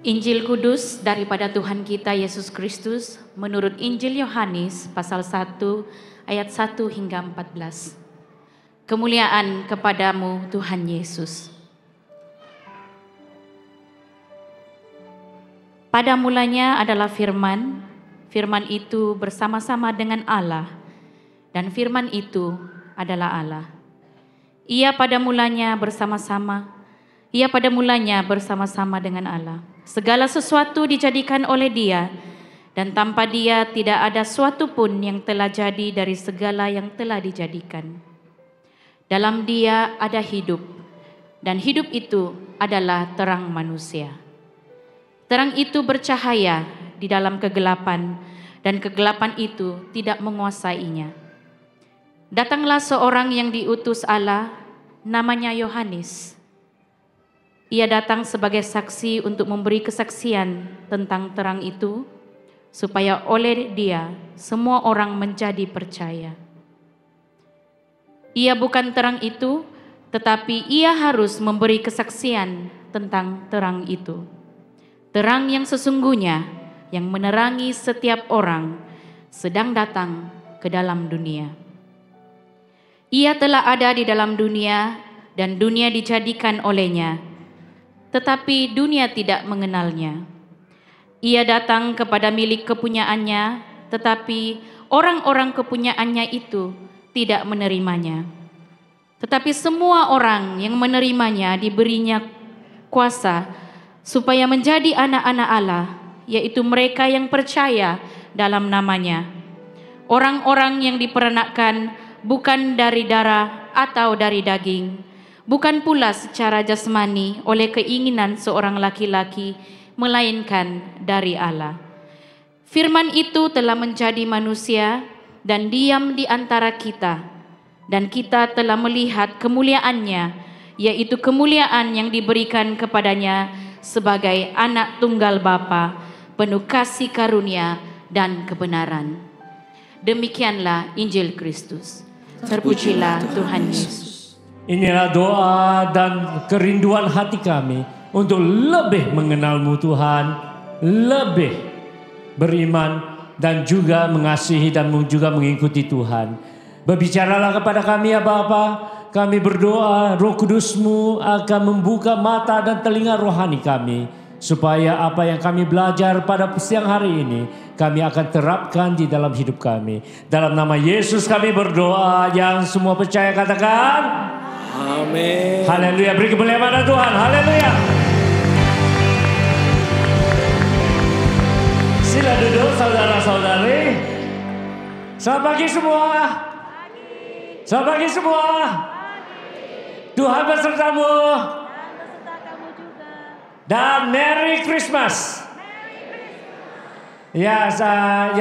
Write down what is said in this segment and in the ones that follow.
Injil Kudus daripada Tuhan kita Yesus Kristus menurut Injil Yohanes pasal 1 ayat 1 hingga 14. Kemuliaan kepadamu Tuhan Yesus. Pada mulanya adalah firman, firman itu bersama-sama dengan Allah, dan firman itu adalah Allah. Ia pada mulanya bersama-sama dengan Allah. Segala sesuatu dijadikan oleh Dia, dan tanpa Dia tidak ada suatu pun yang telah jadi dari segala yang telah dijadikan. Dalam Dia ada hidup, dan hidup itu adalah terang manusia. Terang itu bercahaya di dalam kegelapan, dan kegelapan itu tidak menguasainya. Datanglah seorang yang diutus Allah, namanya Yohanes. Ia datang sebagai saksi untuk memberi kesaksian tentang terang itu, supaya oleh Dia semua orang menjadi percaya. Ia bukan terang itu, tetapi Ia harus memberi kesaksian tentang terang itu. Terang yang sesungguhnya, yang menerangi setiap orang, sedang datang ke dalam dunia. Ia telah ada di dalam dunia, dan dunia dijadikan olehnya, tetapi dunia tidak mengenalnya. Ia datang kepada milik kepunyaannya, tetapi orang-orang kepunyaannya itu tidak menerimanya. Tetapi semua orang yang menerimanya diberinya kuasa supaya menjadi anak-anak Allah, yaitu mereka yang percaya dalam namanya. Orang-orang yang diperanakkan bukan dari darah atau dari daging, bukan pula secara jasmani oleh keinginan seorang laki-laki, melainkan dari Allah. Firman itu telah menjadi manusia dan diam di antara kita, dan kita telah melihat kemuliaannya, yaitu kemuliaan yang diberikan kepadanya sebagai anak tunggal Bapa, penuh kasih karunia dan kebenaran. Demikianlah Injil Kristus. Terpujilah Tuhan Yesus. Inilah doa dan kerinduan hati kami untuk lebih mengenal-Mu Tuhan, lebih beriman dan juga mengasihi dan juga mengikuti Tuhan. Berbicaralah kepada kami ya Bapa, kami berdoa Roh Kudus-Mu akan membuka mata dan telinga rohani kami, supaya apa yang kami belajar pada siang hari ini kami akan terapkan di dalam hidup kami. Dalam nama Yesus kami berdoa, yang semua percaya katakan amin. Haleluya. Beri kemuliaan pada Tuhan. Haleluya. Sila duduk saudara-saudari. Selamat pagi semua. Selamat pagi semua. Tuhan besertamu. Dan Merry Christmas. Ya,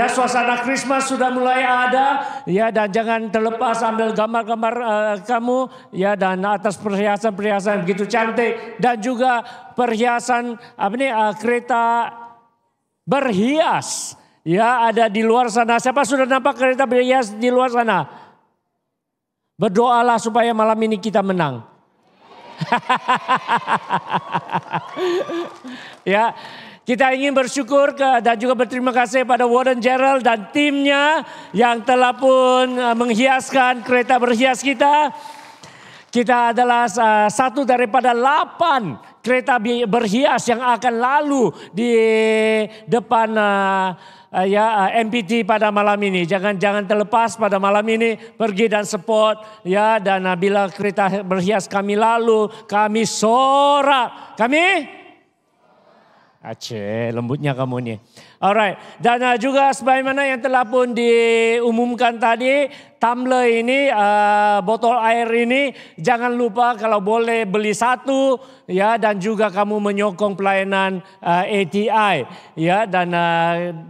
suasana Christmas sudah mulai ada, ya, dan jangan terlepas ambil gambar-gambar kamu, ya, dan atas perhiasan-perhiasan begitu cantik, dan juga perhiasan kereta berhias, ya, ada di luar sana. Siapa sudah nampak kereta berhias di luar sana? Berdoalah supaya malam ini kita menang. Ya. Kita ingin bersyukur dan juga berterima kasih pada Warden Gerald dan timnya yang telah pun menghiaskan kereta berhias kita. Kita adalah satu daripada 8 kereta berhias yang akan lalu di depan MPT pada malam ini. Jangan terlepas pada malam ini, pergi dan support, ya, dan bila kereta berhias kami lalu, kami sorak. Kami Aceh, lembutnya kamu nih. Alright, dan juga sebagaimana yang telah pun diumumkan tadi, tumbler ini, botol air ini, jangan lupa kalau boleh beli 1, ya, dan juga kamu menyokong pelayanan ATI, ya, dan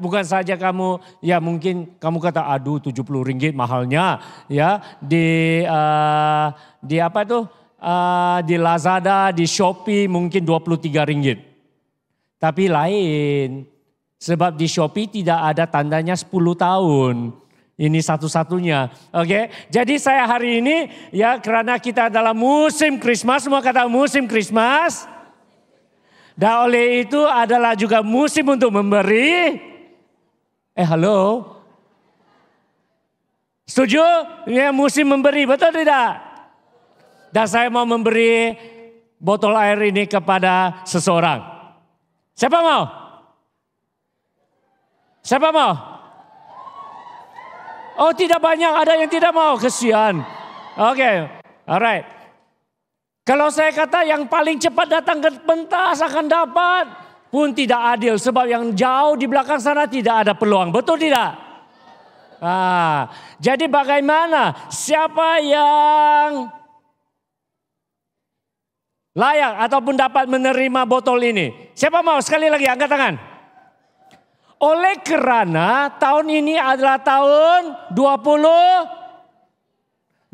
bukan saja kamu, ya, mungkin kamu kata aduh RM70 mahalnya, ya, di apa tuh, di Lazada, di Shopee mungkin RM23. Tapi lain, sebab di Shopee tidak ada tandanya 10 tahun. Ini satu-satunya. Oke, jadi saya hari ini, ya, karena kita dalam musim Christmas, semua kata musim Christmas. Dan oleh itu adalah juga musim untuk memberi. Halo? Setuju? Ini musim memberi, betul tidak? Dan saya mau memberi botol air ini kepada seseorang. Siapa mau? Siapa mau? Oh, tidak banyak, ada yang tidak mau, kesian. Oke, alright. Kalau saya kata yang paling cepat datang ke pentas akan dapat, pun tidak adil. Sebab yang jauh di belakang sana tidak ada peluang, betul tidak? Jadi bagaimana? Siapa yang layak ataupun dapat menerima botol ini? Siapa mau? Sekali lagi angkat tangan. Oleh kerana tahun ini adalah tahun 20.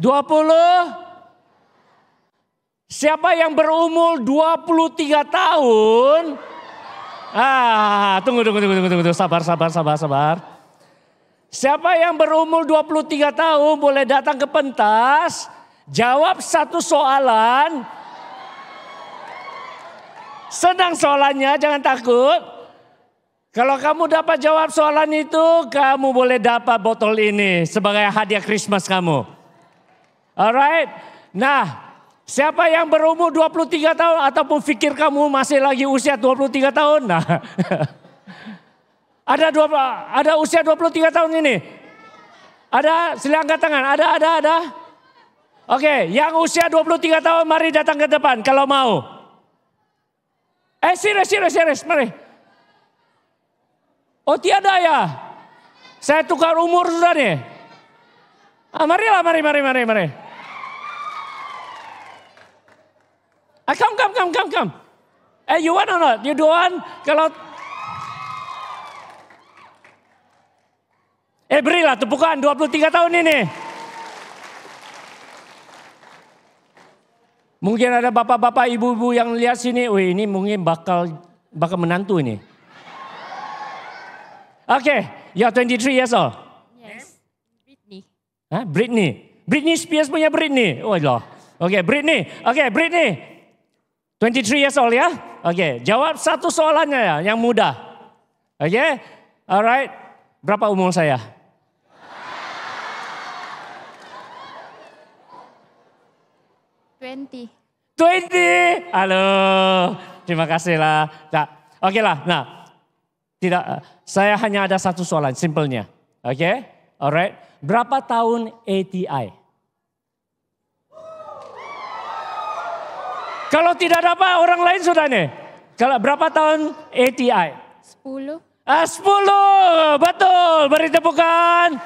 Siapa yang berumur 23 tahun? Tunggu. Sabar. Siapa yang berumur 23 tahun boleh datang ke pentas, jawab satu soalan. Senang soalannya, jangan takut. Kalau kamu dapat jawab soalan itu, kamu boleh dapat botol ini sebagai hadiah Christmas kamu. Alright. Nah, siapa yang berumur 23 tahun ataupun fikir kamu masih lagi usia 23 tahun? Nah, ada usia 23 tahun ini? Ada? Silakan angkat tangan. Ada. Oke, yang usia 23 tahun mari datang ke depan kalau mau. Serius, mari. Oh tiada ya? Saya tukar umur sudah nih. Marilah, mari. Come. You want or not? You don't want? Kalau berilah tepukan 23 tahun ini. Mungkin ada bapak-bapak, ibu-ibu yang lihat sini. Wih, ini mungkin bakal menantu ini. Okay, you're 23 years old. Yes. Britney. Britney. Britney Spears punya Britney. Oh Allah. Okay, Britney. 23 years old ya. Okay, jawab satu soalannya ya, yang mudah. Okay, alright. Berapa umur saya? 20. Halo. Terima kasih lah. Oke lah. Nah, tidak. Saya hanya ada satu soalan, simpelnya. Oke, alright. Berapa tahun ATI? Kalau tidak dapat orang lain sudah nih. Kalau berapa tahun ATI? 10. 10, betul. Beri tepukan.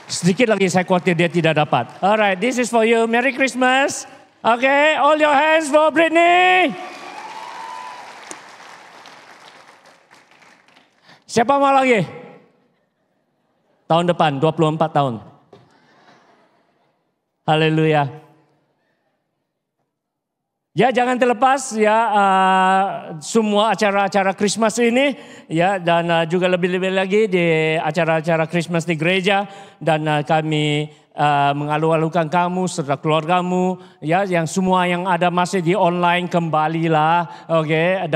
Sedikit lagi saya khawatir dia tidak dapat. Alright, this is for you. Merry Christmas. Okay, all your hands for Britney. Siapa mau lagi? Tahun depan, 24 tahun. Haleluya. Ya jangan terlepas ya semua acara-acara Christmas ini ya dan juga lebih-lebih lagi di acara-acara Christmas di gereja dan kami mengalu-alukan kamu serta keluargamu ya yang semua yang ada masih di online kembalilah, oke,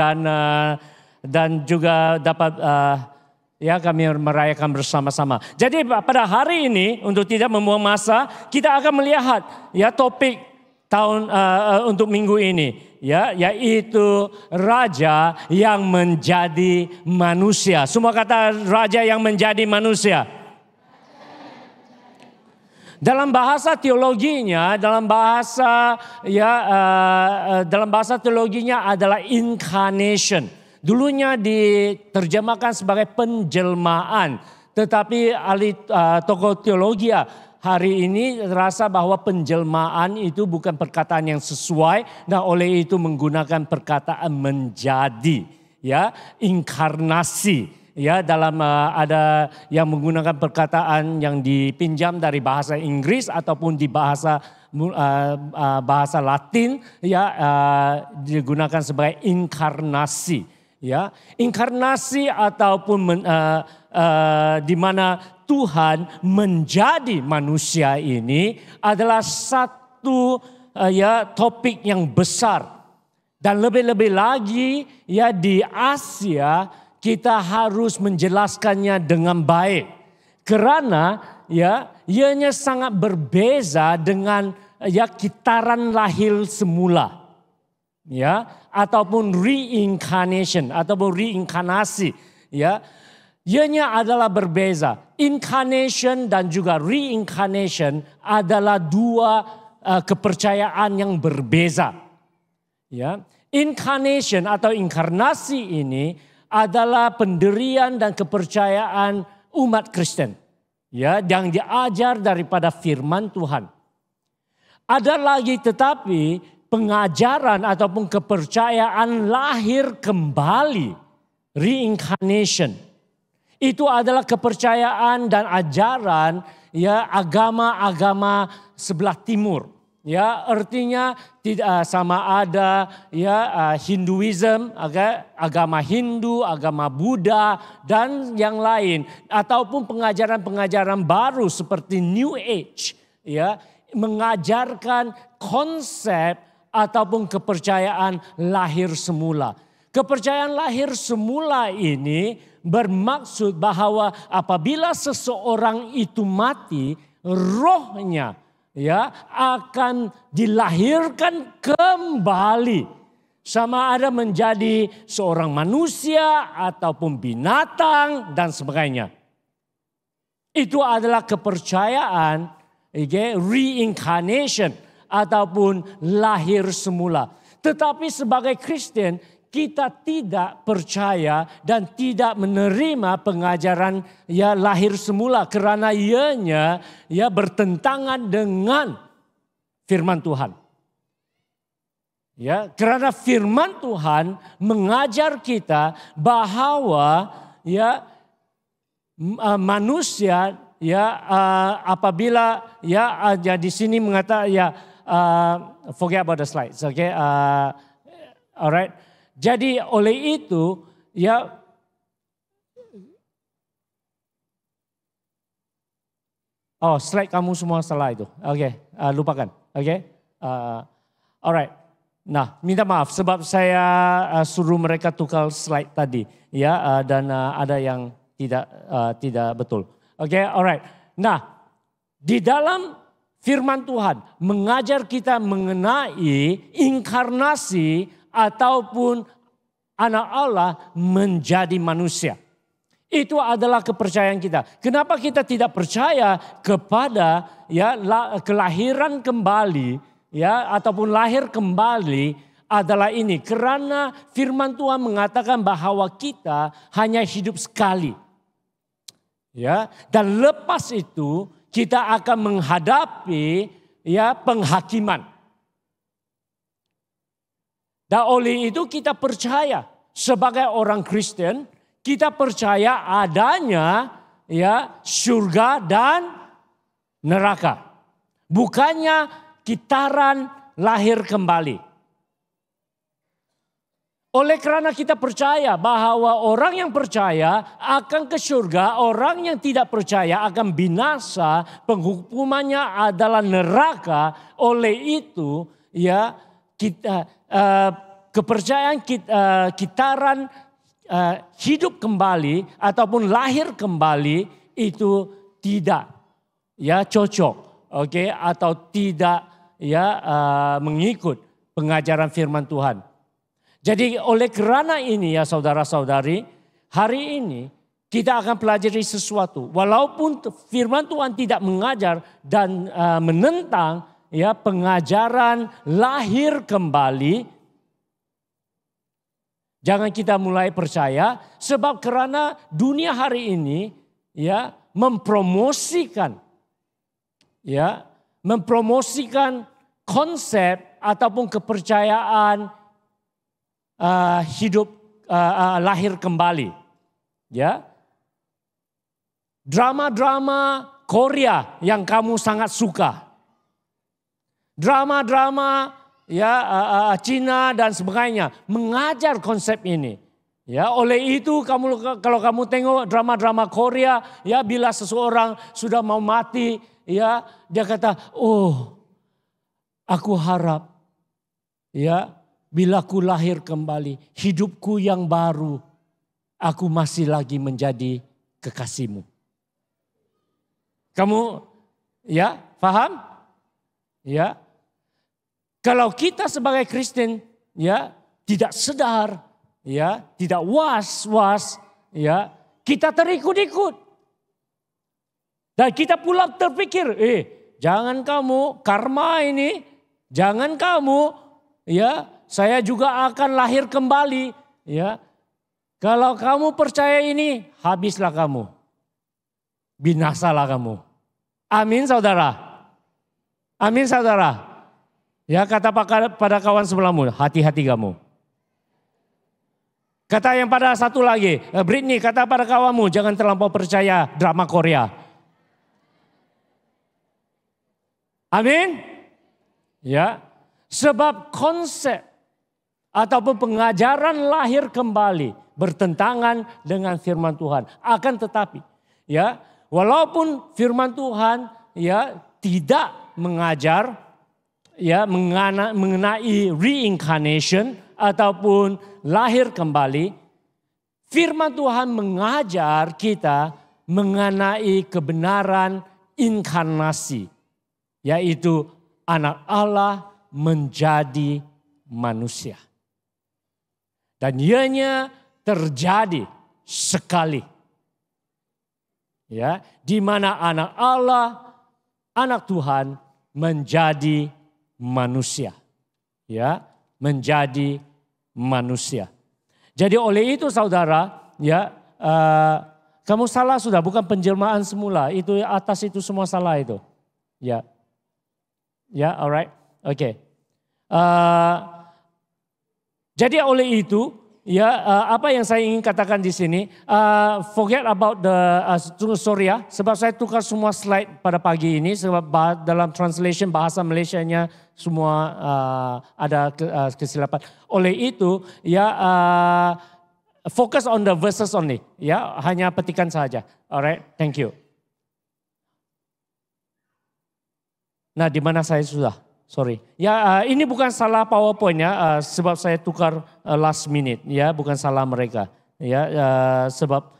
dan juga dapat ya kami merayakan bersama-sama. Jadi pada hari ini untuk tidak membuang masa kita akan melihat ya topik tahun untuk minggu ini ya yaitu raja yang menjadi manusia. Semua kata raja yang menjadi manusia. Dalam bahasa teologinya, dalam bahasa teologinya adalah incarnation. Dulunya diterjemahkan sebagai penjelmaan, tetapi ahli tokoh teologi hari ini rasa bahwa penjelmaan itu bukan perkataan yang sesuai, dan oleh itu menggunakan perkataan menjadi, ya, inkarnasi, ya, dalam ada yang menggunakan perkataan yang dipinjam dari bahasa Inggris ataupun di bahasa Latin, ya, digunakan sebagai inkarnasi. Ya, inkarnasi ataupun di mana Tuhan menjadi manusia ini adalah satu ya topik yang besar Dan lebih-lebih lagi ya di Asia kita harus menjelaskannya dengan baik. Karena ya ianya sangat berbeza dengan ya kitaran lahir semula. Ya, ataupun reincarnation ataupun reinkarnasi ya. Ianya adalah berbeza. Incarnation dan juga reincarnation adalah dua kepercayaan yang berbeza. Ya, incarnation atau inkarnasi ini adalah pendirian dan kepercayaan umat Kristen. Ya, yang diajar daripada firman Tuhan. Ada lagi tetapi pengajaran ataupun kepercayaan lahir kembali, reincarnation. Itu adalah kepercayaan dan ajaran ya agama-agama sebelah timur. Ya, artinya tidak sama ada ya Hinduism, agama Hindu, agama Buddha dan yang lain ataupun pengajaran-pengajaran baru seperti New Age ya mengajarkan konsep ataupun kepercayaan lahir semula. Kepercayaan lahir semula ini bermaksud bahwa apabila seseorang itu mati, rohnya ya akan dilahirkan kembali. Sama ada menjadi seorang manusia ataupun binatang dan sebagainya. Itu adalah kepercayaan reincarnation ataupun lahir semula. Tetapi sebagai Kristen kita tidak percaya dan tidak menerima pengajaran ya lahir semula karena ianya ya bertentangan dengan firman Tuhan. Ya, karena firman Tuhan mengajar kita bahwa ya manusia ya apabila ya di sini mengatakan ya forget about the slides, okay? Alright. Jadi oleh itu ya slide kamu semua salah itu. Oke, lupakan. Oke. Alright. Nah, minta maaf sebab saya suruh mereka tukar slide tadi ya dan ada yang tidak betul. Oke, alright. Nah, di dalam firman Tuhan mengajar kita mengenai inkarnasi ataupun anak Allah menjadi manusia. Itu adalah kepercayaan kita. Kenapa kita tidak percaya kepada ya kelahiran kembali ya ataupun lahir kembali adalah ini karena firman Tuhan mengatakan bahwa kita hanya hidup sekali. Ya, dan lepas itu kita akan menghadapi ya penghakiman. Dan oleh itu kita percaya sebagai orang Kristen, kita percaya adanya ya surga dan neraka. Bukannya kitaran lahir kembali. Oleh karena kita percaya bahwa orang yang percaya akan ke surga, orang yang tidak percaya akan binasa, penghukumannya adalah neraka. Oleh itu ya kita kepercayaan kitaran hidup kembali ataupun lahir kembali itu tidak ya cocok, oke, atau tidak ya mengikut pengajaran firman Tuhan. Jadi oleh kerana ini ya saudara-saudari, hari ini kita akan pelajari sesuatu. Walaupun firman Tuhan tidak mengajar dan menentang ya pengajaran lahir kembali, jangan kita mulai percaya sebab karena dunia hari ini ya mempromosikan konsep ataupun kepercayaan hidup lahir kembali. Ya. Drama-drama Korea yang kamu sangat suka. Drama-drama ya Cina dan sebagainya mengajar konsep ini. Ya, oleh itu kalau kamu tengok drama-drama Korea ya bila seseorang sudah mau mati ya dia kata, "Oh, aku harap ya bila ku lahir kembali, hidupku yang baru, aku masih lagi menjadi kekasihmu. Kamu ya paham? Ya. Kalau kita sebagai Kristen ya tidak sadar, ya, tidak was-was, ya, kita terikut-ikut. Dan kita pula terpikir, jangan kamu karma ini, jangan kamu, ya, saya juga akan lahir kembali, ya. Kalau kamu percaya ini, habislah kamu. Binasalah kamu. Amin saudara. Amin saudara. Ya, kata pada kawan sebelahmu, hati-hati kamu. Kata yang pada satu lagi, Britney, kata pada kawanmu, jangan terlampau percaya drama Korea. Amin. Ya. Sebab konsep ataupun pengajaran lahir kembali bertentangan dengan firman Tuhan. Akan tetapi, ya, walaupun firman Tuhan ya tidak mengajar ya mengenai reincarnation ataupun lahir kembali, firman Tuhan mengajar kita mengenai kebenaran inkarnasi, yaitu anak Allah menjadi manusia. Dan ianya terjadi sekali. Ya, di mana anak Allah, anak Tuhan menjadi manusia. Ya, menjadi manusia. Jadi oleh itu saudara, ya, kamu salah sudah, bukan penjelmaan semula. Itu atas itu semua salah itu. Ya. Ya, alright. Oke. Jadi oleh itu, ya, apa yang saya ingin katakan di sini, forget about the sorry ya, sebab saya tukar semua slide pada pagi ini sebab dalam translation bahasa Malaysianya semua ada kesilapan. Oleh itu, ya, focus on the verses only, ya, hanya petikan saja. Alright, thank you. Nah, di mana saya sudah? Sorry. Ya, ini bukan salah PowerPoint ya, sebab saya tukar last minute ya, bukan salah mereka. Ya, sebab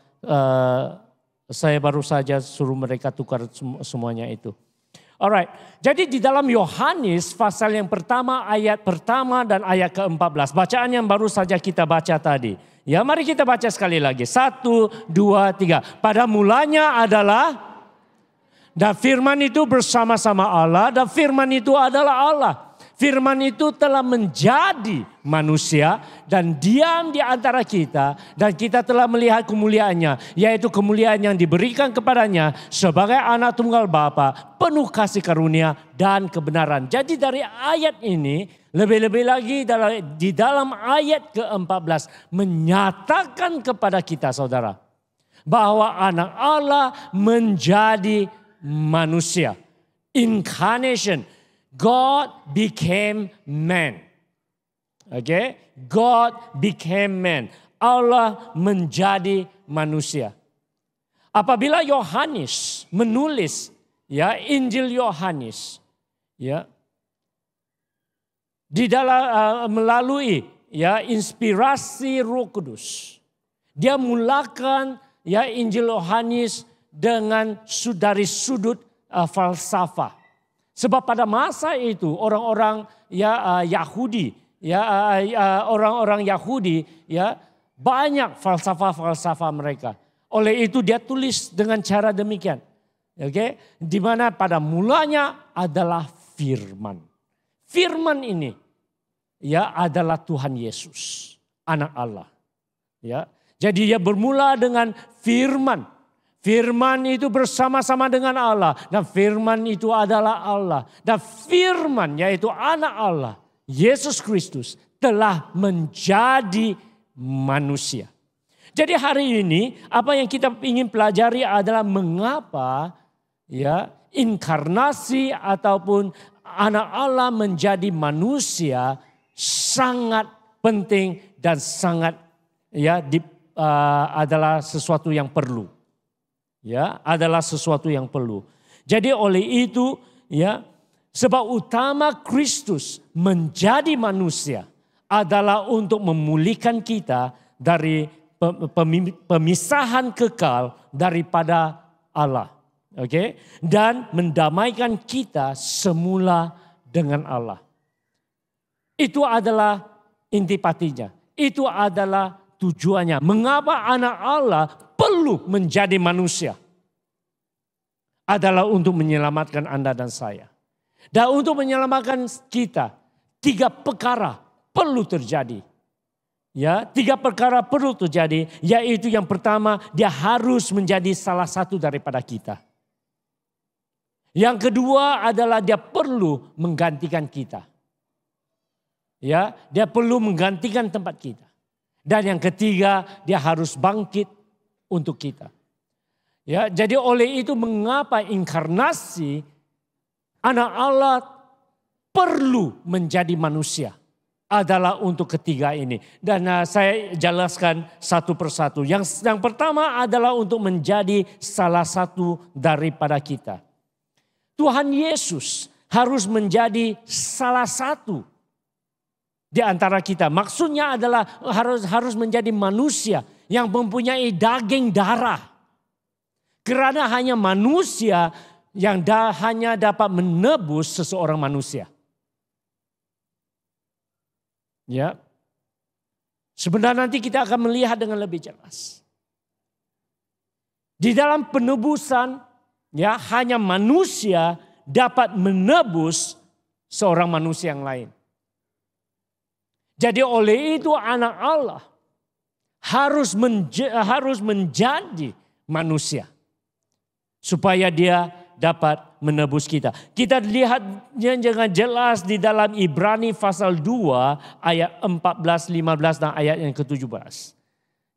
saya baru saja suruh mereka tukar semuanya itu. Alright. Jadi di dalam Yohanes pasal yang pertama, ayat pertama dan ayat ke-14. Bacaan yang baru saja kita baca tadi. Ya, mari kita baca sekali lagi. 1, 2, 3. Pada mulanya adalah, dan firman itu bersama-sama Allah, dan firman itu adalah Allah. Firman itu telah menjadi manusia dan diam di antara kita. Dan kita telah melihat kemuliaannya, yaitu kemuliaan yang diberikan kepadanya sebagai anak tunggal Bapa, penuh kasih karunia dan kebenaran. Jadi dari ayat ini, lebih-lebih lagi di dalam ayat ke-14 menyatakan kepada kita saudara, bahwa anak Allah menjadi manusia. Incarnation. God became man. Okay? God became man. Allah menjadi manusia. Apabila Yohanes menulis ya Injil Yohanes ya di dalam melalui ya inspirasi Roh Kudus, dia mulakan ya Injil Yohanes dengan dari sudut falsafah. Sebab pada masa itu orang-orang ya Yahudi, ya orang-orang Yahudi ya banyak falsafah-falsafah mereka. Oleh itu dia tulis dengan cara demikian. Oke, di mana pada mulanya adalah firman. Firman ini ya adalah Tuhan Yesus, anak Allah. Ya. Jadi dia bermula dengan firman. Firman itu bersama-sama dengan Allah. Dan firman itu adalah Allah. Dan firman yaitu anak Allah, Yesus Kristus telah menjadi manusia. Jadi hari ini apa yang kita ingin pelajari adalah mengapa ya inkarnasi ataupun anak Allah menjadi manusia sangat penting dan sangat ya adalah sesuatu yang perlu. Ya, adalah sesuatu yang perlu. Jadi oleh itu ya, sebab utama Kristus menjadi manusia adalah untuk memulihkan kita dari pemisahan kekal daripada Allah. Oke? Dan mendamaikan kita semula dengan Allah. Itu adalah intipatinya. Itu adalah tujuannya. Mengapa anak Allah perlu menjadi manusia? Adalah untuk menyelamatkan Anda dan saya. Dan untuk menyelamatkan kita, 3 perkara perlu terjadi. Ya, 3 perkara perlu terjadi, yaitu yang pertama, dia harus menjadi salah satu daripada kita. Yang kedua adalah dia perlu menggantikan kita. Ya, dia perlu menggantikan tempat kita. Dan yang ketiga, dia harus bangkit untuk kita. Ya, jadi oleh itu mengapa inkarnasi anak Allah perlu menjadi manusia adalah untuk ketiga ini. Dan saya jelaskan satu persatu. Yang pertama adalah untuk menjadi salah satu daripada kita. Tuhan Yesus harus menjadi salah satu di antara kita. Maksudnya adalah harus menjadi manusia yang mempunyai daging darah. Karena hanya manusia yang hanya dapat menebus seseorang manusia. Ya. Sebenarnya nanti kita akan melihat dengan lebih jelas. Di dalam penebusan, ya, hanya manusia dapat menebus seorang manusia yang lain. Jadi oleh itu anak Allah harus menjadi manusia. Supaya dia dapat menebus kita. Kita lihatnya dengan jelas di dalam Ibrani pasal 2 ayat 14, 15 dan ayat yang ke-17.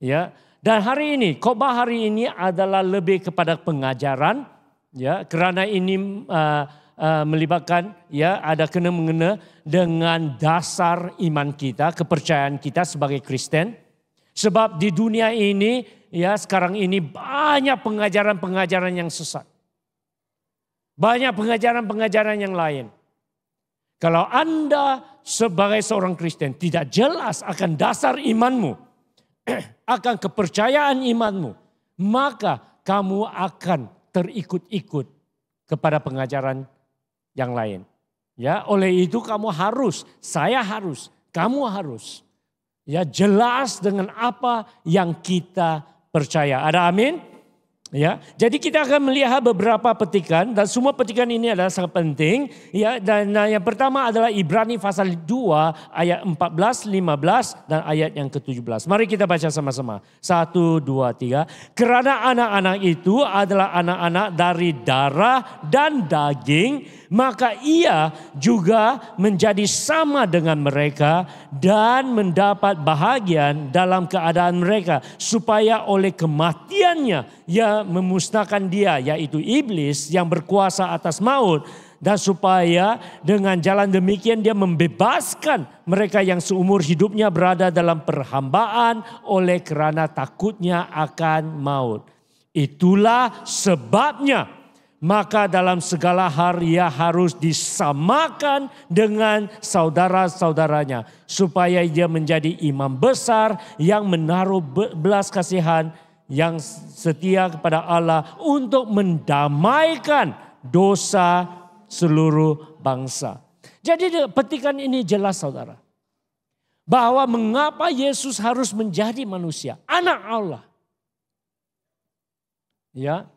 Ya. Dan hari ini, khotbah hari ini adalah lebih kepada pengajaran. Ya, karena ini melibatkan, ya, ada kena-mengena dengan dasar iman kita, kepercayaan kita sebagai Kristen. Sebab di dunia ini, ya, sekarang ini banyak pengajaran-pengajaran yang sesat. Banyak pengajaran-pengajaran yang lain. Kalau Anda sebagai seorang Kristen tidak jelas akan dasar imanmu, akan kepercayaan imanmu, maka kamu akan terikut-ikut kepada pengajaran yang lain. Ya, oleh itu kamu harus, kamu harus, ya, jelas dengan apa yang kita percaya. Ada amin? Ya, jadi kita akan melihat beberapa petikan dan semua petikan ini adalah sangat penting. Ya, dan yang pertama adalah Ibrani pasal 2 ayat 14, 15 dan ayat yang ke-17. Mari kita baca sama-sama. 1, 2, 3. Karena anak-anak itu adalah anak-anak dari darah dan daging, maka ia juga menjadi sama dengan mereka dan mendapat bahagian dalam keadaan mereka. Supaya oleh kematiannya ia memusnahkan dia, yaitu iblis yang berkuasa atas maut. Dan supaya dengan jalan demikian dia membebaskan mereka yang seumur hidupnya berada dalam perhambaan oleh kerana takutnya akan maut. Itulah sebabnya maka dalam segala hal ia harus disamakan dengan saudara-saudaranya. Supaya dia menjadi imam besar yang menaruh belas kasihan yang setia kepada Allah untuk mendamaikan dosa seluruh bangsa. Jadi petikan ini jelas saudara. Bahwa mengapa Yesus harus menjadi manusia, anak Allah. Ya.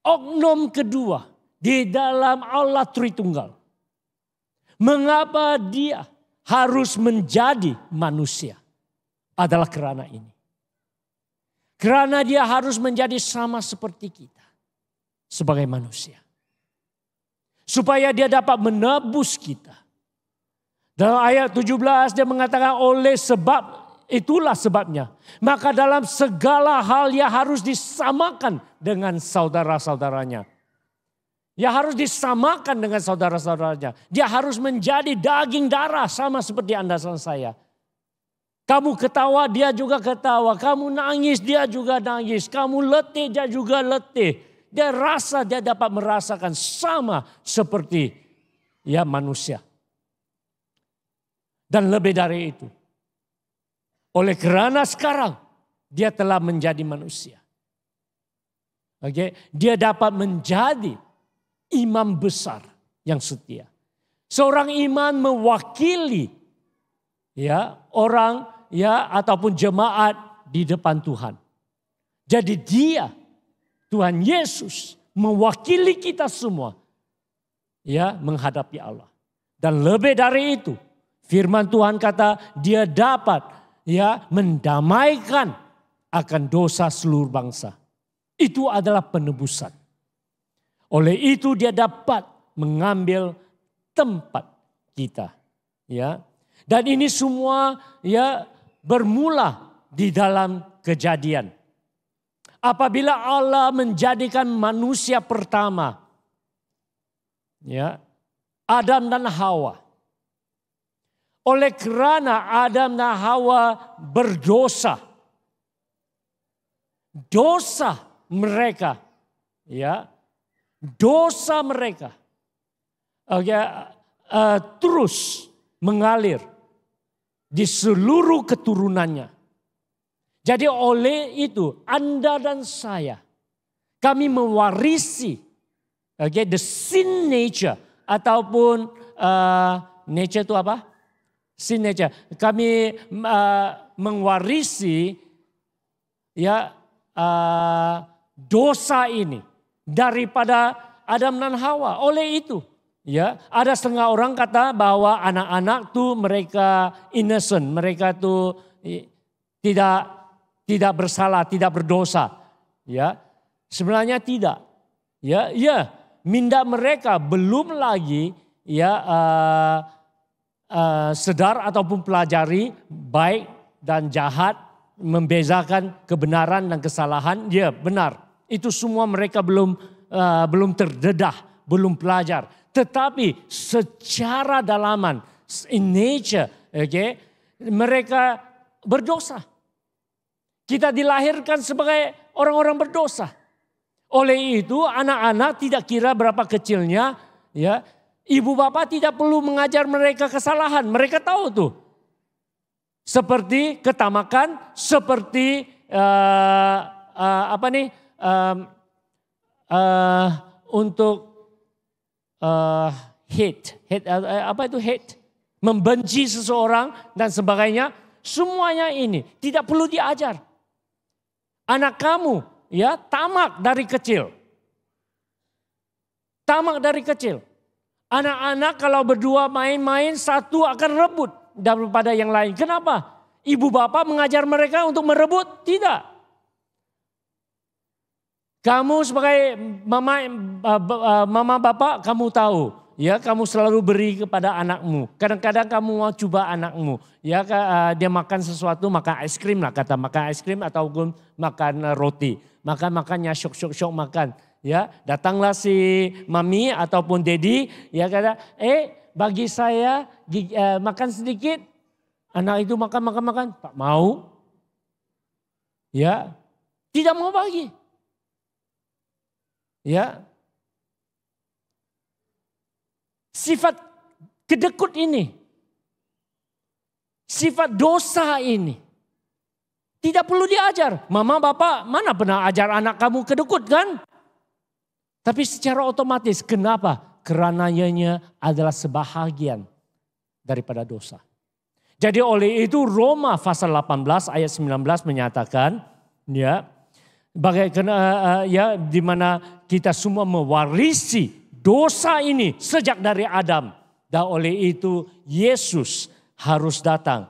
Oknum kedua di dalam Allah Tritunggal. Mengapa dia harus menjadi manusia? Adalah kerana ini. Kerana dia harus menjadi sama seperti kita. Sebagai manusia. Supaya dia dapat menebus kita. Dalam ayat 17 dia mengatakan itulah sebabnya. Maka dalam segala hal ia harus disamakan dengan saudara-saudaranya. Ia harus disamakan dengan saudara-saudaranya. Dia harus menjadi daging darah sama seperti Anda dan saya. Kamu ketawa, dia juga ketawa. Kamu nangis, dia juga nangis. Kamu letih, dia juga letih. Dia dapat merasakan sama seperti ya manusia. Dan lebih dari itu, oleh kerana sekarang dia telah menjadi manusia. Oke, dia dapat menjadi imam besar yang setia. Seorang imam mewakili orang ataupun jemaat di depan Tuhan. Jadi dia, Tuhan Yesus, mewakili kita semua menghadapi Allah. Dan lebih dari itu, firman Tuhan kata dia dapat mendamaikan akan dosa seluruh bangsa. Itu adalah penebusan. Oleh itu dia dapat mengambil tempat kita. Dan ini semua bermula di dalam Kejadian. Apabila Allah menjadikan manusia pertama, Adam dan Hawa. Oleh kerana Adam dan Hawa berdosa, dosa mereka terus mengalir di seluruh keturunannya. Jadi oleh itu Anda dan saya, kami mewarisi the sin nature ataupun nature itu apa? Sin nature. Kami mewarisi dosa ini daripada Adam dan Hawa. Oleh itu ada setengah orang kata bahwa anak-anak tuh mereka innocent, mereka tuh tidak bersalah, tidak berdosa. Sebenarnya tidak. Minda mereka belum lagi sedar ataupun pelajari baik dan jahat, membezakan kebenaran dan kesalahan. Ya, benar. Itu semua mereka belum terdedah, belum pelajar. Tetapi secara dalaman, in nature, mereka berdosa. Kita dilahirkan sebagai orang-orang berdosa. Oleh itu anak-anak tidak kira berapa kecilnya, ibu bapak tidak perlu mengajar mereka kesalahan. Mereka tahu tuh. Seperti ketamakan, seperti untuk hate. Apa itu hate? Membenci seseorang dan sebagainya. Semuanya ini tidak perlu diajar. Anak kamu tamak dari kecil. Tamak dari kecil. Anak-anak kalau berdua main-main, satu akan rebut daripada yang lain. Kenapa? Ibu bapak mengajar mereka untuk merebut? Tidak. Kamu sebagai mama bapak, kamu tahu. Kamu selalu beri kepada anakmu. Kadang-kadang kamu mau coba anakmu. Dia makan sesuatu, makan es krim lah. Kata makan es krim ataupun makan roti. Makannya syok makan. Datanglah si mami ataupun daddy. Kata, bagi saya makan sedikit. Anak itu makan. Tak mau. Tidak mau bagi. Sifat kedekut ini, sifat dosa ini, tidak perlu diajar. Mama bapak mana pernah ajar anak kamu kedekut kan? Tapi secara otomatis, kenapa? Kerana ianya adalah sebahagian daripada dosa. Jadi oleh itu Roma pasal 18 ayat 19 menyatakan, di mana kita semua mewarisi dosa ini sejak dari Adam. Dan oleh itu Yesus harus datang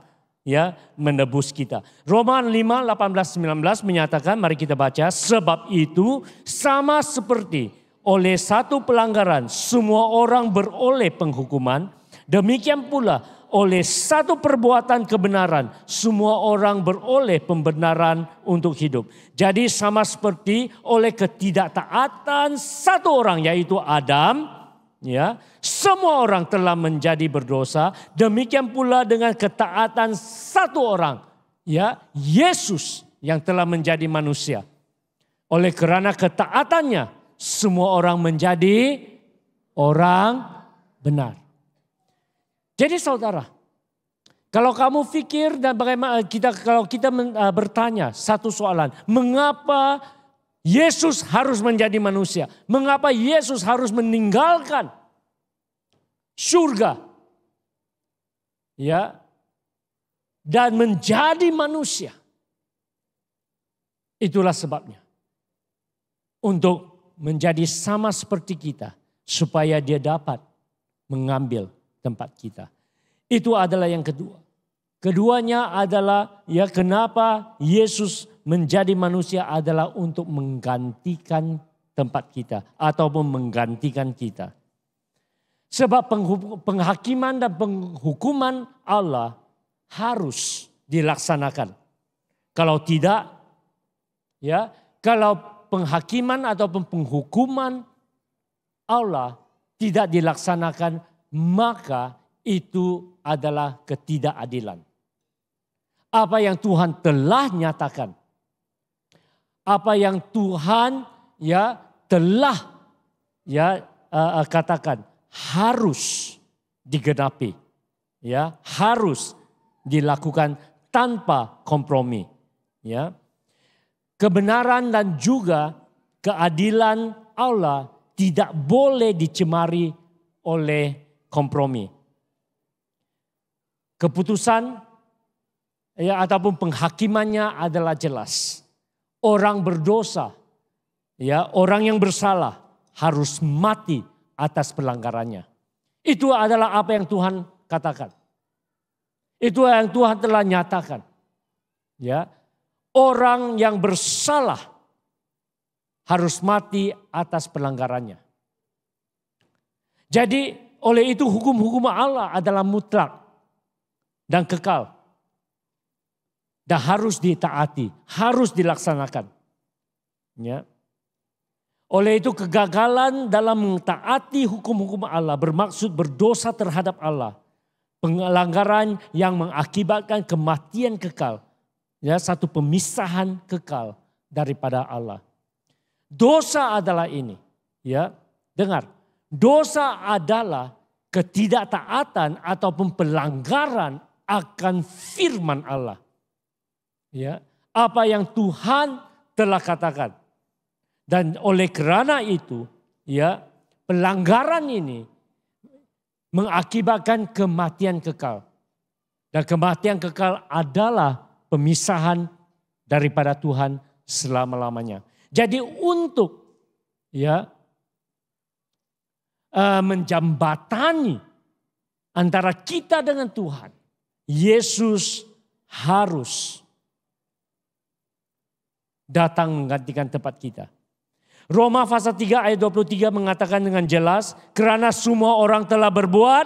menebus kita. Roma 5, 18, 19 menyatakan, mari kita baca. Sebab itu sama seperti oleh satu pelanggaran semua orang beroleh penghukuman. Demikian pula oleh satu perbuatan kebenaran semua orang beroleh pembenaran untuk hidup. Jadi sama seperti oleh ketidaktaatan satu orang yaitu Adam, semua orang telah menjadi berdosa. Demikian pula dengan ketaatan satu orang, Yesus yang telah menjadi manusia. Oleh kerana ketaatannya semua orang menjadi orang benar. Jadi saudara, Kalau kamu pikir dan bagaimana kalau kita bertanya satu soalan, mengapa Yesus harus menjadi manusia? Mengapa Yesus harus meninggalkan surga? Ya. Dan menjadi manusia. Itulah sebabnya. Untuk menjadi sama seperti kita, supaya dia dapat mengambil tempat kita. Itu adalah yang kedua. Keduanya adalah ya kenapa Yesus menjadi manusia adalah untuk menggantikan tempat kita ataupun menggantikan kita. Sebab penghakiman dan penghukuman Allah harus dilaksanakan. Kalau tidak, ya, kalau penghakiman ataupun penghukuman Allah tidak dilaksanakan, maka itu adalah ketidakadilan. Apa yang Tuhan telah nyatakan, apa yang Tuhan ya telah ya katakan harus digenapi, ya harus dilakukan tanpa kompromi, ya. Kebenaran dan juga keadilan Allah tidak boleh dicemari oleh kompromi. Keputusan ya ataupun penghakimannya adalah jelas. Orang berdosa, ya orang yang bersalah harus mati atas pelanggarannya. Itu adalah apa yang Tuhan katakan. Itu yang Tuhan telah nyatakan. Ya, orang yang bersalah harus mati atas pelanggarannya. Jadi oleh itu hukum-hukum Allah adalah mutlak dan kekal. Dan harus ditaati, harus dilaksanakan. Ya. Oleh itu kegagalan dalam mentaati hukum-hukum Allah bermaksud berdosa terhadap Allah. Pelanggaran yang mengakibatkan kematian kekal. Ya, satu pemisahan kekal daripada Allah. Dosa adalah ini. Ya, dengar. Dosa adalah ketidaktaatan ataupun pelanggaran akan firman Allah. Ya, apa yang Tuhan telah katakan. Dan oleh kerana itu, ya, pelanggaran ini mengakibatkan kematian kekal. Dan kematian kekal adalah pemisahan daripada Tuhan selama-lamanya. Jadi untuk ya menjembatani antara kita dengan Tuhan, Yesus harus datang menggantikan tempat kita. Roma pasal 3 ayat 23 mengatakan dengan jelas, kerana semua orang telah berbuat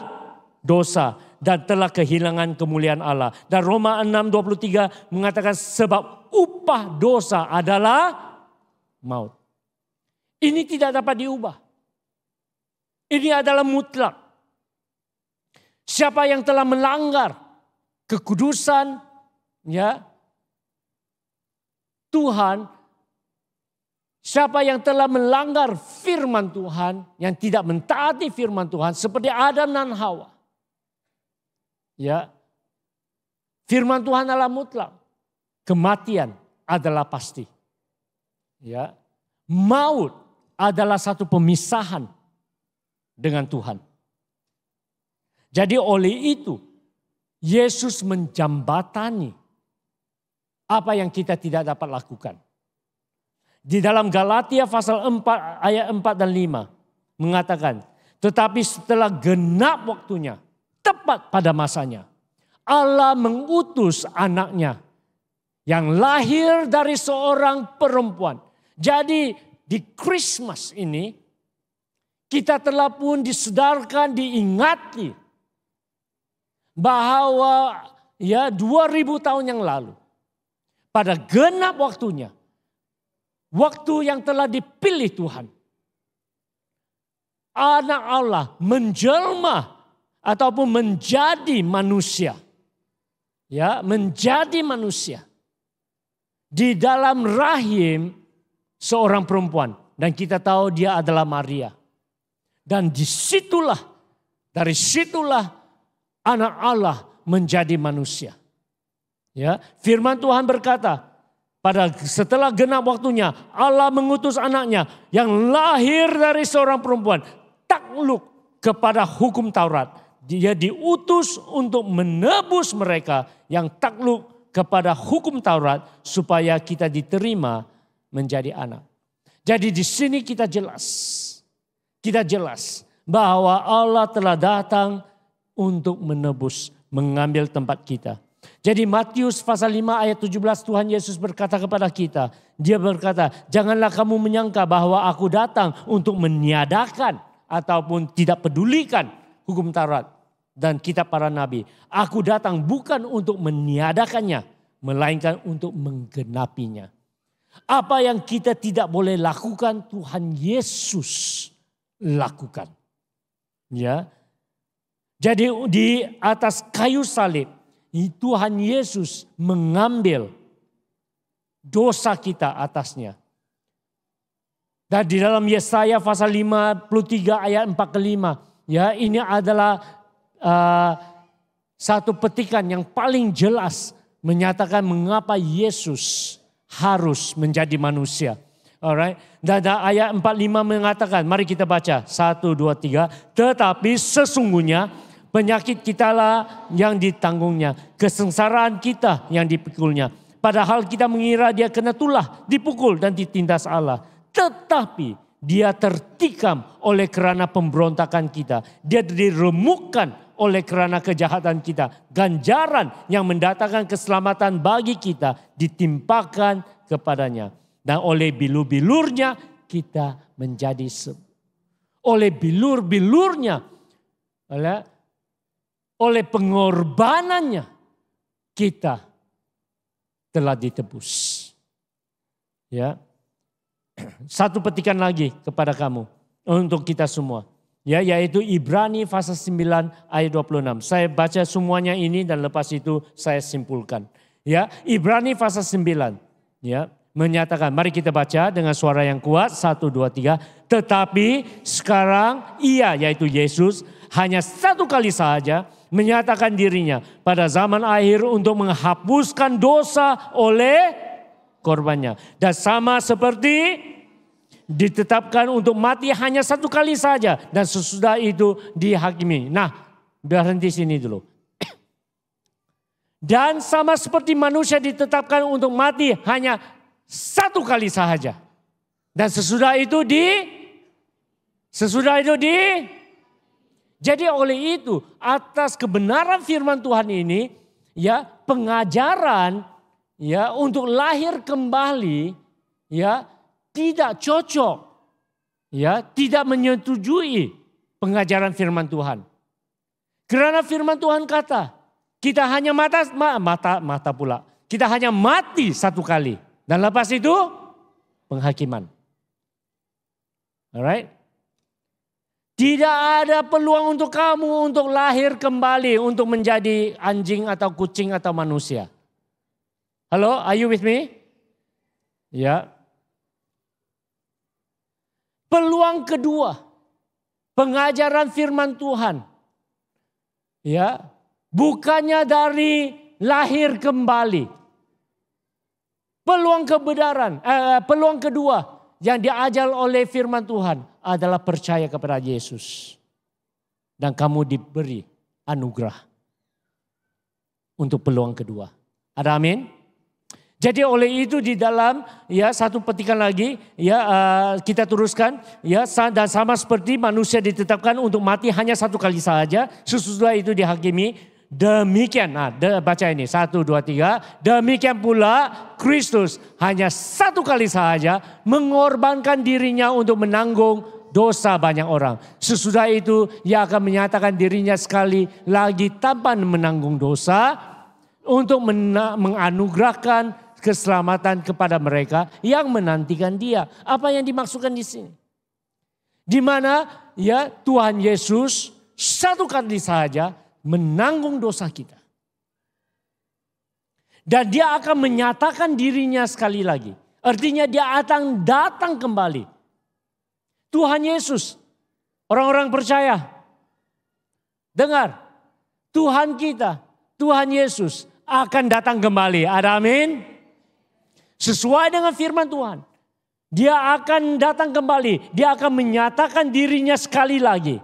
dosa dan telah kehilangan kemuliaan Allah. Dan Roma 6:23 mengatakan sebab upah dosa adalah maut. Ini tidak dapat diubah. Ini adalah mutlak. Siapa yang telah melanggar kekudusan ya Tuhan, siapa yang telah melanggar firman Tuhan, yang tidak mentaati firman Tuhan seperti Adam dan Hawa. Ya. Firman Tuhan adalah mutlak. Kematian adalah pasti. Ya. Maut adalah satu pemisahan dengan Tuhan. Jadi oleh itu Yesus menjembatani apa yang kita tidak dapat lakukan. Di dalam Galatia pasal 4 ayat 4 dan 5 mengatakan, tetapi setelah genap waktunya, tepat pada masanya, Allah mengutus anaknya yang lahir dari seorang perempuan. Jadi di Christmas ini kita telah pun disedarkan, diingati bahwa ya 2000 tahun yang lalu pada genap waktunya, waktu yang telah dipilih Tuhan, anak Allah menjelma ataupun menjadi manusia. Ya, menjadi manusia di dalam rahim seorang perempuan, dan kita tahu dia adalah Maria. Dan dari situlah anak Allah menjadi manusia. Ya, firman Tuhan berkata, setelah genap waktunya Allah mengutus anaknya yang lahir dari seorang perempuan takluk kepada hukum Taurat. Dia diutus untuk menebus mereka yang takluk kepada hukum Taurat supaya kita diterima menjadi anak. Jadi di sini kita jelas bahwa Allah telah datang untuk menebus, mengambil tempat kita. Jadi Matius pasal 5 ayat 17 Tuhan Yesus berkata kepada kita. Dia berkata, janganlah kamu menyangka bahwa aku datang untuk meniadakan ataupun tidak pedulikan hukum Taurat dan kitab para nabi. Aku datang bukan untuk meniadakannya, melainkan untuk menggenapinya. Apa yang kita tidak boleh lakukan, Tuhan Yesus lakukan. Ya. Jadi di atas kayu salib, Tuhan Yesus mengambil dosa kita atasnya. Dan di dalam Yesaya pasal 53 ayat 4 ke 5. Ya, ini adalah satu petikan yang paling jelas menyatakan mengapa Yesus harus menjadi manusia. Alright. Dan ayat 45 mengatakan, mari kita baca 1, 2, 3. Tetapi sesungguhnya penyakit kitalah yang ditanggungnya, kesengsaraan kita yang dipikulnya. Padahal kita mengira dia kena tulah, dipukul dan ditindas Allah. Tetapi dia tertikam oleh kerana pemberontakan kita. Dia diremukkan oleh kerana kejahatan kita. Ganjaran yang mendatangkan keselamatan bagi kita ditimpakan kepadanya. Dan oleh bilur-bilurnya kita menjadi sembuh. Oleh bilur-bilurnya, oleh pengorbanannya kita telah ditebus. Ya. Satu petikan lagi kepada kamu untuk kita semua. Ya, yaitu Ibrani pasal 9 ayat 26. Saya baca semuanya ini dan lepas itu saya simpulkan. Ya, Ibrani pasal 9. Ya, menyatakan, mari kita baca dengan suara yang kuat. 1, 2, 3. Tetapi sekarang ia, yaitu Yesus, hanya satu kali saja menyatakan dirinya pada zaman akhir untuk menghapuskan dosa oleh korbannya. Dan sama seperti ditetapkan untuk mati hanya satu kali saja. Dan sesudah itu dihakimi. Nah, berhenti sini dulu. Dan sama seperti manusia ditetapkan untuk mati hanya satu kali saja. Dan sesudah itu jadi oleh itu atas kebenaran firman Tuhan ini, ya, pengajaran ya untuk lahir kembali ya tidak cocok, ya, tidak menyetujui pengajaran firman Tuhan. Karena firman Tuhan kata, kita hanya kita hanya mati satu kali dan lepas itu penghakiman. Alright? Tidak ada peluang untuk kamu untuk lahir kembali untuk menjadi anjing atau kucing atau manusia. Halo, are you with me? Ya. Peluang kedua, pengajaran firman Tuhan. Ya, bukannya dari lahir kembali. Peluang kedua yang diajar oleh firman Tuhan adalah percaya kepada Yesus. Dan kamu diberi anugerah untuk peluang kedua. Ada amin? Jadi oleh itu di dalam ya satu petikan lagi ya kita teruskan ya, dan sama seperti manusia ditetapkan untuk mati hanya satu kali saja, sesudah itu dihakimi. Demikian, baca ini 1, 2, 3. Demikian pula Kristus hanya satu kali saja mengorbankan dirinya untuk menanggung dosa banyak orang. Sesudah itu ia akan menyatakan dirinya sekali lagi tanpa menanggung dosa untuk menganugerahkan keselamatan kepada mereka yang menantikan dia. Apa yang dimaksudkan di sini? Di mana ya Tuhan Yesus satu kali saja menanggung dosa kita. Dan dia akan menyatakan dirinya sekali lagi. Artinya dia akan datang kembali. Tuhan Yesus, orang-orang percaya. Dengar, Tuhan kita, Tuhan Yesus akan datang kembali. Ada amin? Sesuai dengan firman Tuhan. Dia akan datang kembali. Dia akan menyatakan dirinya sekali lagi.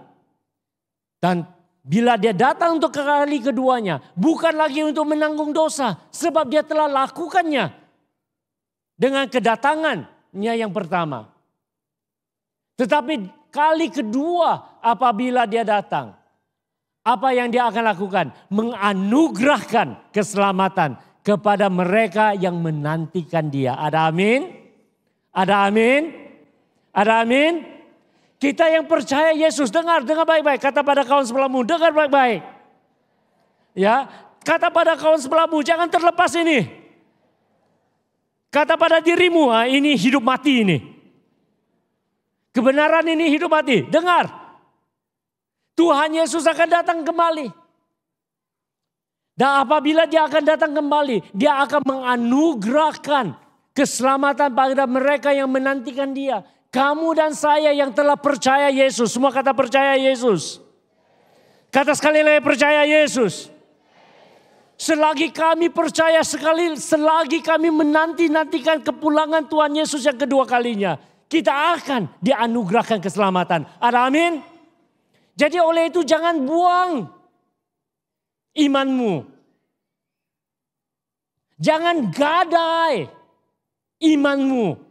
Dan bila dia datang untuk kali keduanya, bukan lagi untuk menanggung dosa. Sebab dia telah lakukannya dengan kedatangannya yang pertama. Tetapi kali kedua apabila dia datang, apa yang dia akan lakukan? Menganugerahkan keselamatan kepada mereka yang menantikan dia. Ada amin? Ada amin? Ada amin? Kita yang percaya Yesus, dengar baik-baik. Kata pada kawan sebelahmu, dengar baik-baik. Ya, kata pada kawan sebelahmu, jangan terlepas ini. Kata pada dirimu, ini hidup mati ini. Kebenaran ini hidup mati. Dengar. Tuhan Yesus akan datang kembali. Dan apabila dia akan datang kembali, dia akan menganugerahkan keselamatan pada mereka yang menantikan dia. Kamu dan saya yang telah percaya Yesus. Semua kata percaya Yesus. Kata sekali lagi percaya Yesus. Selagi kami percaya selagi kami menantikan kepulangan Tuhan Yesus yang kedua kalinya. Kita akan dianugerahkan keselamatan. Ada amin? Jadi oleh itu jangan buang imanmu. Jangan gadai imanmu.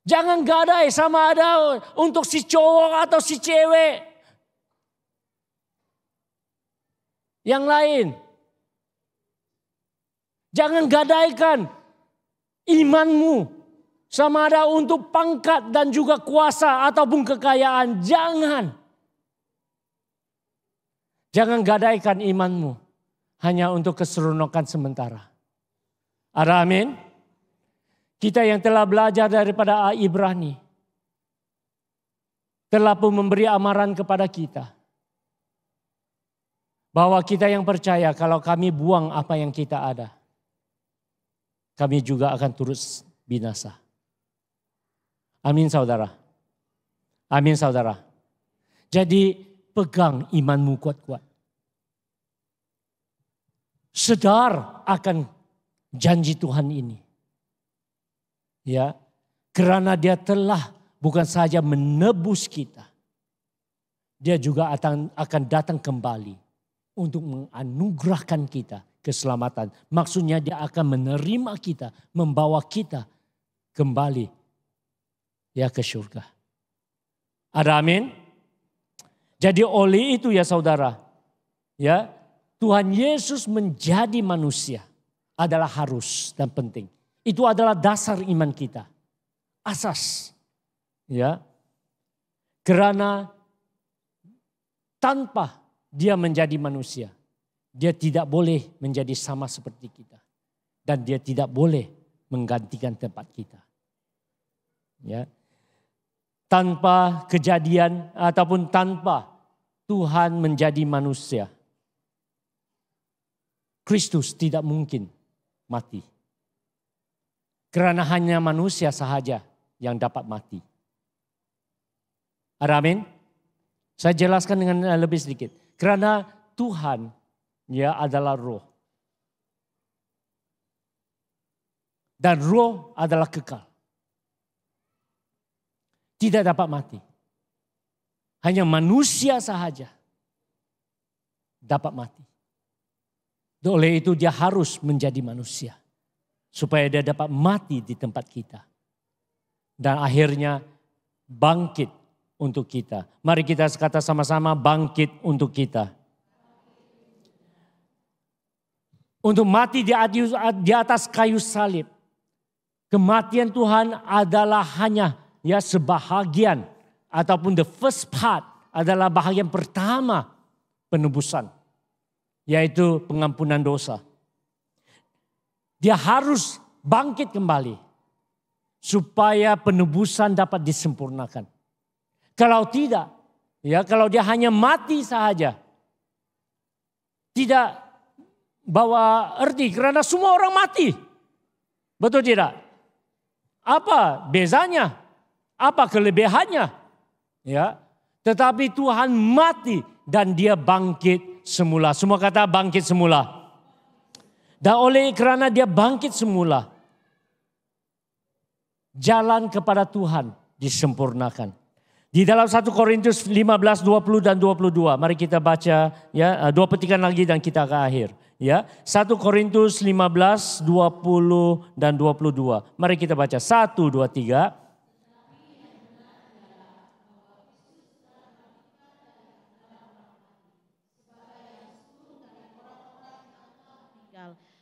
Jangan gadai sama ada untuk si cowok atau si cewek yang lain. Jangan gadaikan imanmu sama ada untuk pangkat dan juga kuasa ataupun kekayaan. Jangan gadaikan imanmu hanya untuk keseronokan sementara. Ada amin? Kita yang telah belajar daripada Ibrani telah pun memberi amaran kepada kita. Bahwa kita yang percaya kalau kami buang apa yang kita ada, kami juga akan turut binasa. Amin saudara. Amin saudara. Jadi pegang imanmu kuat-kuat. Sedar akan janji Tuhan ini. Ya, karena dia telah bukan saja menebus kita. Dia juga akan datang kembali untuk menganugerahkan kita keselamatan. Maksudnya dia akan menerima kita, membawa kita kembali ya ke surga. Ada amin? Jadi oleh itu ya saudara, ya Tuhan Yesus menjadi manusia adalah harus dan penting. Itu adalah dasar iman kita. Asas. Ya. Karena tanpa dia menjadi manusia, dia tidak boleh menjadi sama seperti kita. Dan dia tidak boleh menggantikan tempat kita. Ya. Tanpa kejadian ataupun tanpa Tuhan menjadi manusia, Kristus tidak mungkin mati. Karena hanya manusia sahaja yang dapat mati. Ada amin? Saya jelaskan dengan lebih sedikit. Karena Tuhan ya adalah roh. Dan roh adalah kekal. Tidak dapat mati. Hanya manusia sahaja dapat mati. Oleh itu dia harus menjadi manusia. Supaya dia dapat mati di tempat kita. Dan akhirnya bangkit untuk kita. Mari kita kata sama-sama bangkit untuk kita. Untuk mati di atas kayu salib. Kematian Tuhan adalah hanya ya sebahagian. Ataupun the first part adalah bahagian pertama penebusan. Yaitu pengampunan dosa. Dia harus bangkit kembali. Supaya penebusan dapat disempurnakan. Kalau tidak, ya kalau dia hanya mati saja. Tidak bawa arti karena semua orang mati. Betul tidak? Apa bezanya? Apa kelebihannya? Ya, tetapi Tuhan mati dan dia bangkit semula. Semua kata bangkit semula. Dan oleh kerana dia bangkit semula, jalan kepada Tuhan disempurnakan. Di dalam 1 Korintus 15, 20 dan 22. Mari kita baca ya, 2 petikan lagi dan kita akan akhir. Ya, 1 Korintus 15, 20 dan 22. Mari kita baca 1, 2, 3.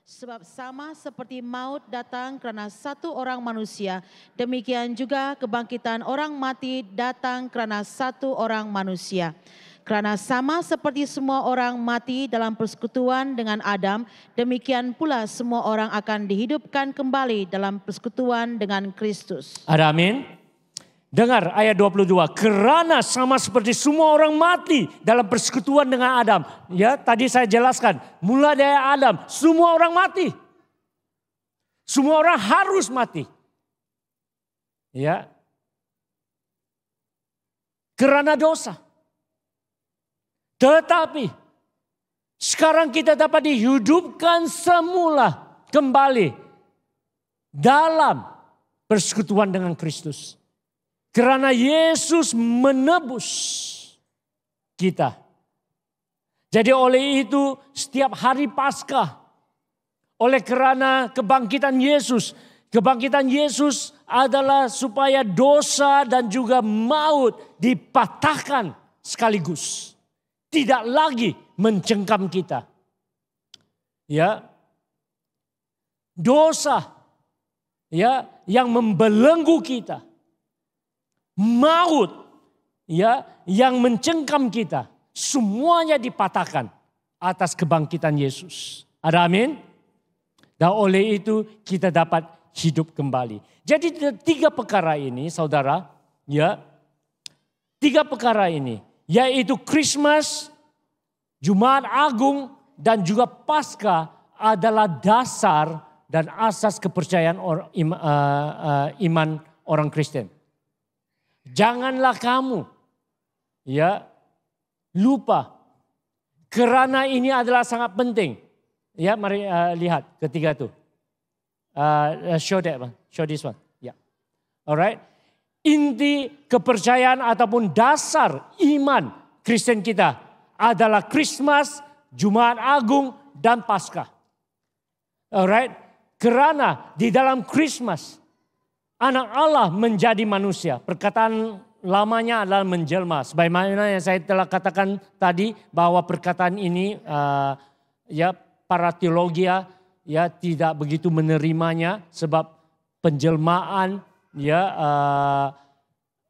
Sebab sama seperti maut datang karena satu orang manusia, demikian juga kebangkitan orang mati datang karena satu orang manusia. Karena sama seperti semua orang mati dalam persekutuan dengan Adam, demikian pula semua orang akan dihidupkan kembali dalam persekutuan dengan Kristus. Ada amin? Dengar ayat 22, kerana sama seperti semua orang mati dalam persekutuan dengan Adam. Ya, tadi saya jelaskan, mulai dari Adam, semua orang mati. Semua orang harus mati. Ya. Kerana dosa. Tetapi sekarang kita dapat dihidupkan semula kembali dalam persekutuan dengan Kristus. Kerana Yesus menebus kita. Jadi oleh itu setiap hari Paskah, oleh kerana kebangkitan Yesus adalah supaya dosa dan juga maut dipatahkan sekaligus. Tidak lagi mencengkam kita. Ya. Dosa ya yang membelenggu kita. Maut ya yang mencengkam kita, semuanya dipatahkan atas kebangkitan Yesus. Ada amin? Dan oleh itu kita dapat hidup kembali. Jadi 3 perkara ini saudara, ya 3 perkara ini, yaitu Christmas, Jumat Agung dan juga Paskah adalah dasar dan asas kepercayaan iman orang Kristen. Janganlah kamu ya lupa, kerana ini adalah sangat penting. Ya, mari lihat ketiga itu. Show this one. Ya, alright. Inti kepercayaan ataupun dasar iman Kristen kita adalah Christmas, Jumat Agung dan Paskah. Alright. Kerana di dalam Christmas Anak Allah menjadi manusia. Perkataan lamanya adalah menjelma. Sebagaimana yang saya telah katakan tadi, bahwa perkataan ini ya para teologi ya tidak begitu menerimanya, sebab penjelmaan ya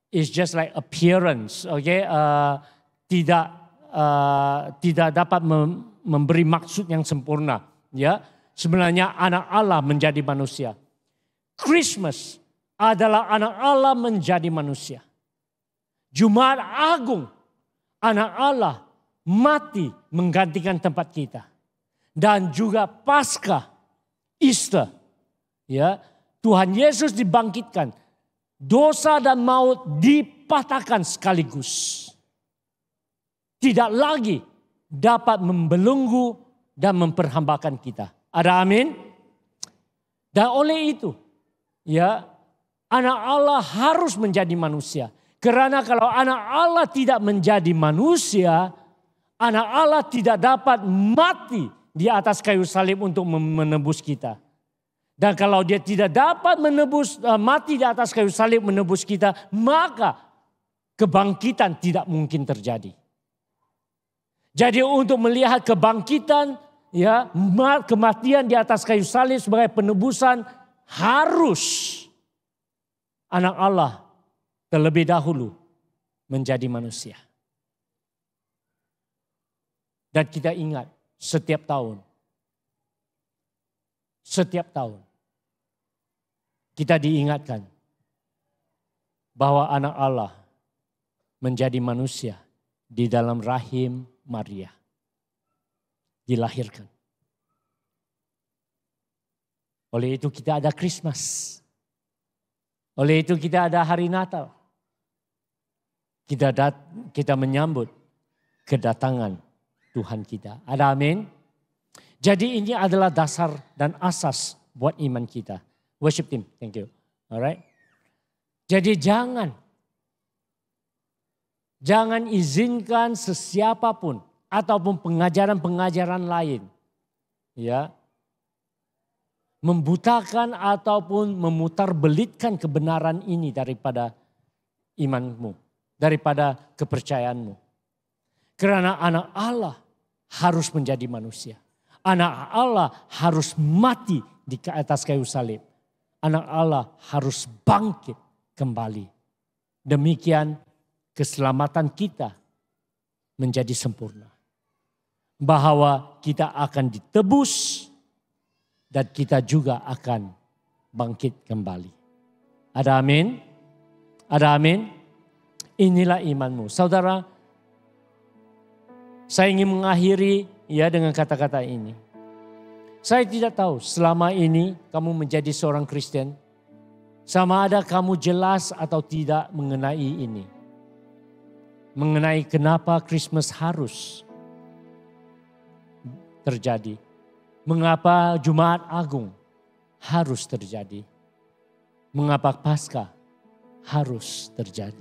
is just like appearance, okay? Tidak dapat memberi maksud yang sempurna. Ya, sebenarnya anak Allah menjadi manusia. Christmas adalah anak Allah menjadi manusia. Jumat Agung, anak Allah mati menggantikan tempat kita. Dan juga Paskah, Easter, ya, Tuhan Yesus dibangkitkan. Dosa dan maut dipatahkan sekaligus. Tidak lagi dapat membelenggu dan memperhambakan kita. Ada amin? Dan oleh itu, ya, anak Allah harus menjadi manusia. Karena kalau anak Allah tidak menjadi manusia, anak Allah tidak dapat mati di atas kayu salib untuk menebus kita. Dan kalau dia tidak dapat mati di atas kayu salib menebus kita, maka kebangkitan tidak mungkin terjadi. Jadi untuk melihat kebangkitan, ya, kematian di atas kayu salib sebagai penebusan, harus anak Allah terlebih dahulu menjadi manusia. Dan kita ingat setiap tahun kita diingatkan bahwa anak Allah menjadi manusia di dalam rahim Maria. Dilahirkan. Oleh itu kita ada Christmas. Oleh itu kita ada hari Natal. Kita menyambut kedatangan Tuhan kita. Ada amin? Jadi ini adalah dasar dan asas buat iman kita. Worship team, thank you. Alright. Jadi jangan izinkan sesiapapun ataupun pengajaran-pengajaran lain ya membutakan ataupun memutarbelitkan kebenaran ini daripada imanmu, daripada kepercayaanmu. Karena anak Allah harus menjadi manusia. Anak Allah harus mati di atas kayu salib. Anak Allah harus bangkit kembali. Demikian keselamatan kita menjadi sempurna. Bahwa kita akan ditebus dan kita juga akan bangkit kembali. Ada amin? Ada amin? Inilah imanmu. Saudara, saya ingin mengakhiri ya dengan kata-kata ini. Saya tidak tahu selama ini kamu menjadi seorang Kristen, sama ada kamu jelas atau tidak mengenai ini. Mengenai kenapa Christmas harus terjadi. Mengapa Jumat Agung harus terjadi. Mengapa Paskah harus terjadi.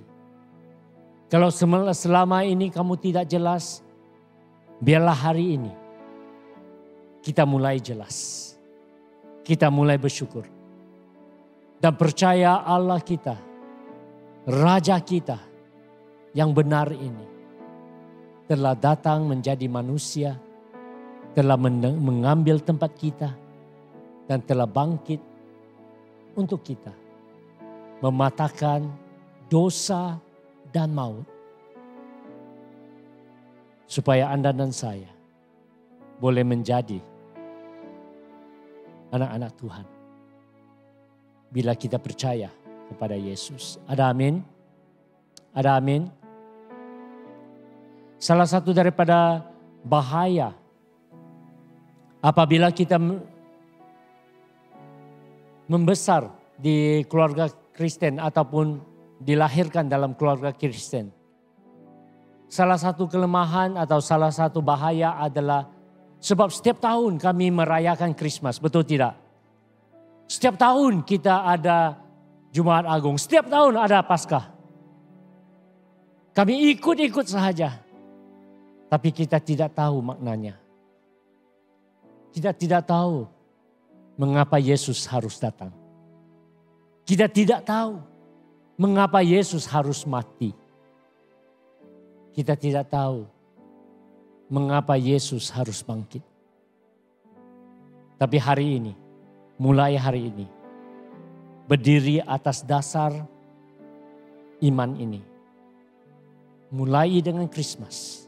Kalau selama ini kamu tidak jelas, biarlah hari ini kita mulai jelas. Kita mulai bersyukur. Dan percaya Allah kita, Raja kita yang benar ini telah datang menjadi manusia, telah mengambil tempat kita dan telah bangkit untuk kita. Mematahkan dosa dan maut. Supaya Anda dan saya boleh menjadi anak-anak Tuhan. Bila kita percaya kepada Yesus. Ada amin? Ada amin? Salah satu daripada bahaya apabila kita membesar di keluarga Kristen ataupun dilahirkan dalam keluarga Kristen. Salah satu kelemahan atau salah satu bahaya adalah sebab setiap tahun kami merayakan Christmas, betul tidak? Setiap tahun kita ada Jumat Agung, setiap tahun ada Paskah. Kami ikut-ikut sahaja, tapi kita tidak tahu maknanya. Kita tidak tahu mengapa Yesus harus datang. Kita tidak tahu mengapa Yesus harus mati. Kita tidak tahu mengapa Yesus harus bangkit. Tapi hari ini, mulai hari ini, berdiri atas dasar iman ini. Mulai dengan Christmas,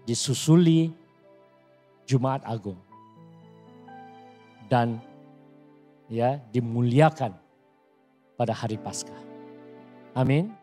disusuli Jumat Agung. Dan ya dimuliakan pada hari Paskah. Amin.